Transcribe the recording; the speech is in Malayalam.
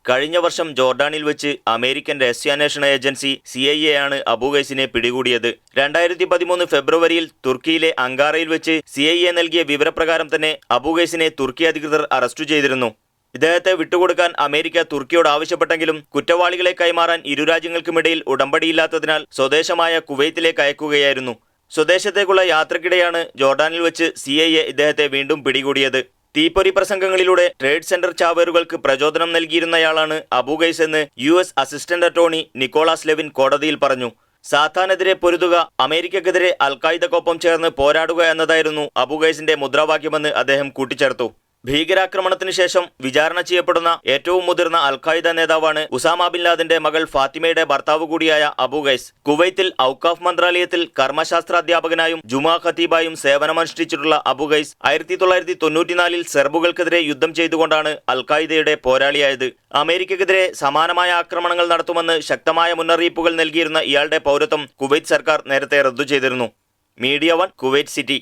കഴിഞ്ഞ വർഷം ജോർഡാനിൽ വെച്ച് അമേരിക്കൻ രഹസ്യാന്വേഷണ ഏജൻസി CIA ആണ് അബു ഖൈസിനെ പിടികൂടിയത്. 2013 ഫെബ്രുവരിയിൽ തുർക്കിയിലെ അങ്കാറയിൽ വെച്ച് CIA നൽകിയ വിവരപ്രകാരം തന്നെ അബു ഖൈസിനെ തുർക്കി അധികൃതർ അറസ്റ്റ് ചെയ്തിരുന്നു. ഇദ്ദേഹത്തെ വിട്ടുകൊടുക്കാൻ അമേരിക്ക തുർക്കിയോട് ആവശ്യപ്പെട്ടെങ്കിലും കുറ്റവാളികളെ കൈമാറാൻ ഇരു രാജ്യങ്ങൾക്കുമിടയിൽ ഉടമ്പടിയില്ലാത്തതിനാൽ സ്വദേശമായ കുവൈത്തിലേക്ക് അയക്കുകയായിരുന്നു. സ്വദേശത്തേക്കുള്ള യാത്രക്കിടെയാണ് ജോർഡാനിൽ വെച്ച് CIA ഇദ്ദേഹത്തെ വീണ്ടും പിടികൂടിയത്. തീപ്പൊരി പ്രസംഗങ്ങളിലൂടെ ട്രേഡ് സെന്റർ ചാവേറുകൾക്ക് പ്രചോദനം നൽകിയിരുന്നയാളാണ് അബു ഖൈസ് എന്ന് US assistant attorney Nicholas Levin കോടതിയിൽ പറഞ്ഞു. സാത്താനെതിരെ പൊരുതുക, അമേരിക്കക്കെതിരെ അൽഖായിദക്കൊപ്പം ചേർന്ന് പോരാടുക എന്നതായിരുന്നു അബു ഖൈസിന്റെ മുദ്രാവാക്യമെന്ന് അദ്ദേഹം കൂട്ടിച്ചേർത്തു. ഭീകരാക്രമണത്തിന് ശേഷം വിചാരണ ചെയ്യപ്പെടുന്ന ഏറ്റവും മുതിർന്ന അൽഖായിദ നേതാവാണ് ഉസാമ ബിൻ ലാദന്റെ മകൾ ഫാത്തിമയുടെ ഭർത്താവ് കൂടിയായ അബു ഖൈസ്. കുവൈത്തിൽ ഔക്കാഫ് മന്ത്രാലയത്തിൽ കർമ്മശാസ്ത്ര അധ്യാപകനായും ജുമാ ഖത്തീബായും സേവനമനുഷ്ഠിച്ചിട്ടുള്ള അബു ഖൈസ് 1994 സെർബുകൾക്കെതിരെ യുദ്ധം ചെയ്തുകൊണ്ടാണ് അൽഖായിദയുടെ പോരാളിയായത്. അമേരിക്കക്കെതിരെ സമാനമായ ആക്രമണങ്ങൾ നടത്തുമെന്ന് ശക്തമായ മുന്നറിയിപ്പുകൾ നൽകിയിരുന്ന ഇയാളുടെ പൗരത്വം കുവൈറ്റ് സർക്കാർ നേരത്തെ റദ്ദു ചെയ്തിരുന്നു. Media 1 Kuwait city.